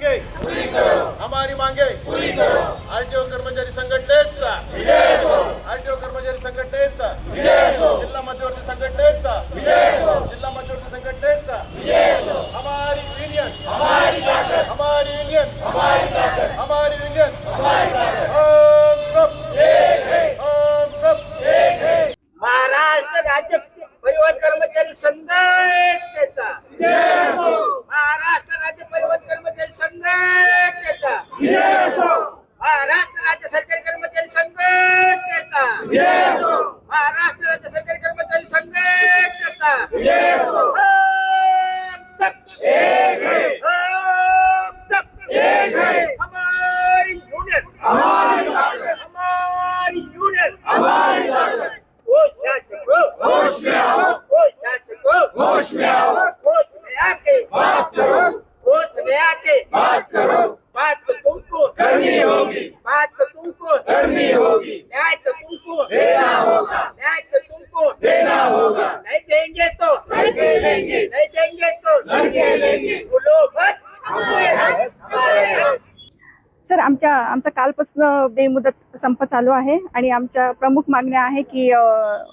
मांगे पूरी करो, हमारी मांगे पूरी करो। आरटीओ कर्मचारी संघटनेचा विजय असो, आरटीओ कर्मचारी संघटनेचा विजय असो, जिल्हा मध्यवर्ती संघटनेचा विजय असो, जिल्हा मध्यवर्ती संघटनेचा विजय असो। हमारी यूनियन हमारी ताकत, हमारी यूनियन हमारी ताकत, हमारी यूनियन हमारी ताकत। हम सब एक है, हम सब एक है। महाराष्ट्र राज्य परिवहन कर्मचारी संघटनेचा विजय असो, महाराष्ट्र राज्य परिवहन कर्मचारी संघटनेचा विजय असो, महाराष्ट्र राज्य सरकारी कर्मचारी संघटनेचा विजय असो, महाराष्ट्र राज्य सरकारी कर्मचारी संघटनेचा विजय असो। हम सब एक है, हम सब एक है। हमारी यूनियन हमारी ताकत, हमारी यूनियन हमारी ताकत। वो शासको होश में आओ, वो शासको होश में आओ, होश में आके बात करो, होश में आके बात करो, बात तो तुमको करनी होगी, बात तो तुमको करनी होगी, न्याय तो तुमको देना होगा, न्याय तो तुमको देना होगा। नहीं देंगे तो लड़के लेंगे, नहीं देंगे तो लड़के लेंगे। बोलो मत हमारे हक हमारे हक। सर आमचा कालपासून बेमुदत संप चालू आहे आणि आमच्या प्रमुख मागण्या आहे की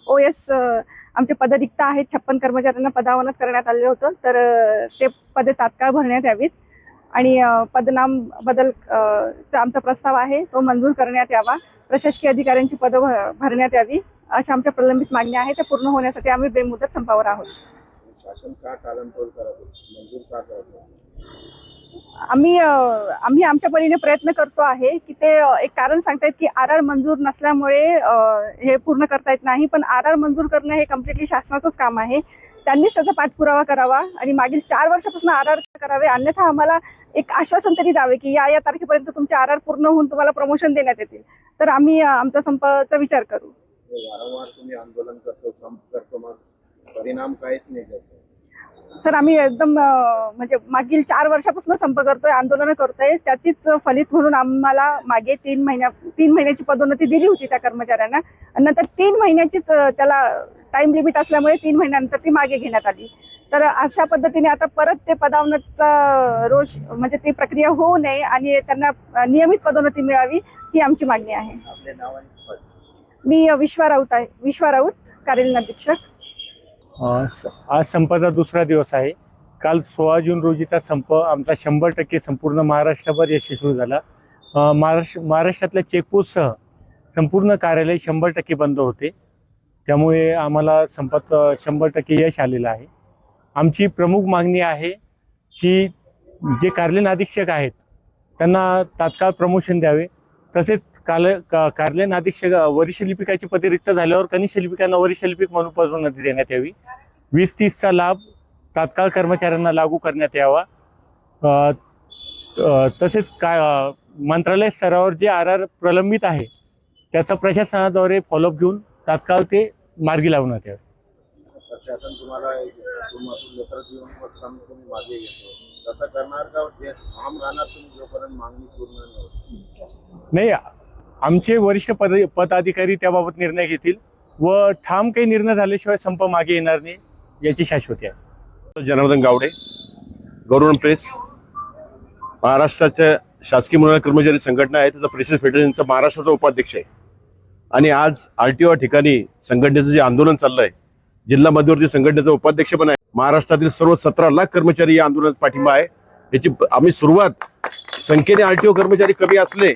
OS आमचे पद रिक्त आहेत, 56 कर्मचाऱ्यांना पदावनत करण्यात आलेलं होतं, तर ते पदे तात्काळ भरण्यात यावीत आणि पदनाम बदल चा आमचा प्रस्ताव आहे तो मंजूर करण्यात यावा, प्रशासकीय अधिकाऱ्यांची पदं भरण्यात यावी, अशा आमच्या प्रलंबित मागण्या आहेत. त्या पूर्ण होण्यासाठी आम्ही बेमुदत संपावर आहोत. शासन का टाळमटोल करत मंजूर का करत नाही? आम्ही आमच्या परीने प्रयत्न करतो आहे की ते एक कारण सांगतायत की RR मंजूर नसल्यामुळे हे पूर्ण करता येत नाही, पण RR मंजूर करणं हे कम्प्लिटली शासनाचंच काम आहे. त्यांनीच त्याचा पाठपुरावा करावा आणि मागील 4 वर्षापासून RR करावे, अन्यथा आम्हाला एक आश्वासन तरी द्यावे की या तारखेपर्यंत तुमचे RR पूर्ण होऊन तुम्हाला प्रमोशन देण्यात येतील, तर आम्ही आमचा संपाचा विचार करू. वारंवार तुम्ही आंदोलन करतो, संप करतो, मग परिणाम काहीच नाही करतो. सर आम्ही एकदम म्हणजे मागील 4 वर्षापासून संप करतोय, आंदोलन करतोय, त्याचीच फलित म्हणून आम्हाला मागे 3 महिन्याची पदोन्नती दिली होती त्या कर्मचाऱ्यांना, आणि नंतर 3 महिन्याचीच त्याला टाइम लिमिट असल्यामुळे 3 महिन्यानंतर ती मागे घेण्यात आली. तर अशा पद्धतीने आता परत ते पदोन्नतीचा रोष म्हणजे ती प्रक्रिया होऊ नये आणि त्यांना नियमित पदोन्नती मिळावी ही आमची मागणी आहे. आपले नाव आणि पद? मी विश्वा राऊत, कार्यालय अधीक्षक. आज संपाचा दुसरा दिवस आहे. काल 16 जून रोजीचा संप आमचा 100% संपूर्ण महाराष्ट्रभर यशस्वी झाला. महाराष्ट्रातल्या चेकपोस्टसह संपूर्ण कार्यालय 100% बंद होते, त्यामुळे आम्हाला संपात 100% यश आलेलं आहे. आमची प्रमुख मागणी आहे की जे कार्यालय अधीक्षक आहेत त्यांना तात्काळ प्रमोशन द्यावे, तसेच कार्यालय अधीक्षक वरिष्ठ लिपिकाची पदे रिक्त झाल्यावर कनिष्ठ लिपिकांना वरिष्ठ लिपिक म्हणून पदोन्नती देण्यात यावी. 20-30चा लाभ तात्काळ कर्मचाऱ्यांना लागू करण्यात यावा. तसेच मंत्रालय स्तरावर जे RR प्रलंबित आहे त्याचा प्रशासनाद्वारे फॉलोअप घेऊन तात्काळ ते मार्गी लावण्यात यावे. प्रशासन तुम्हाला लेटर देऊन मग तुम्ही मागे घेतो, तसं करणार का? जे ठाम राहणार तुम्ही जोपर्यंत मागणी पूर्ण नाही होत? नाही, आमचे वरिष्ठ पदाधिकारी त्याबाबत निर्णय घेतील व ठाम काही निर्णय झाल्याशिवाय संप मागे येणार नाही याची शाश्वती आहे. जनार्दन गावडे, गव्हर्नमेंट प्रेस, महाराष्ट्राच्या शासकीय मुलांना कर्मचारी संघटना आहे, त्याचा प्रेसेस फेडरेशनचा महाराष्ट्राचा उपाध्यक्ष आहे. आणि आज RTO ठिकाणी संघटनेचं जे आंदोलन चाललंय, जिल्हा मध्यवर्ती संघटनेचा उपाध्यक्ष पण आहे. महाराष्ट्रातील सर्व 17 लाख कर्मचारी या आंदोलनात पाठिंबा आहे. याची आम्ही सुरुवात संख्येने RTO कर्मचारी कमी असले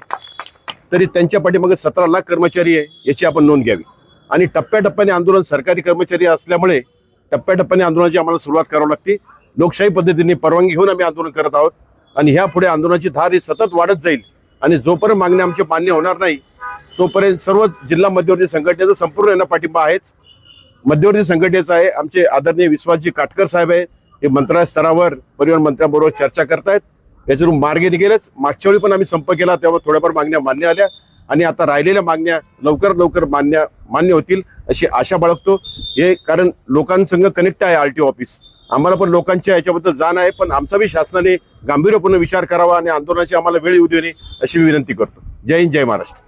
तरी त्यांच्या पाठीमागे 17 लाख कर्मचारी आहे याची आपण नोंद घ्यावी. आणि टप्प्याटप्प्याने आंदोलन, सरकारी कर्मचारी असल्यामुळे टप्प्याटप्प्याने आंदोलनाची आम्हाला सुरुवात करावी लागते. लोकशाही पद्धतीने परवानगी घेऊन आम्ही आंदोलन करत आहोत आणि ह्या पुढे आंदोलनाची धार ही सतत वाढत जाईल आणि जोपर्यंत मागण्या आमची मान्य होणार नाही तोपर्यंत सर्व जिल्हा मध्यवर्ती संघटनेचा संपूर्ण यांना पाठिंबा आहेच. मध्यवर्ती संघटनेचा आहे, आमचे आदरणीय विश्वासजी काटकर साहेब आहे, हे मंत्रालय स्तरावर परिवहन मंत्र्यांबरोबर चर्चा करतायत. याच्यावरून मार्गे निघेलच. मागच्या वेळी पण आम्ही संप केला तेव्हा थोड्याफार मागण्या मान्य आल्या आणि आता राहिलेल्या मागण्या लवकर मान्य होतील अशी आशा बाळगतो. हे कारण लोकांसंग कनेक्ट आहे RTO ऑफिस, आम्हाला पण लोकांच्या याच्याबद्दल जाण आहे, पण आमचा बी शासनाने गांभीर्यपूर्ण विचार करावा आणि आंदोलनाची आम्हाला वेळ येऊ देणे अशी विनंती करतो. जय हिंद, जय महाराष्ट्र.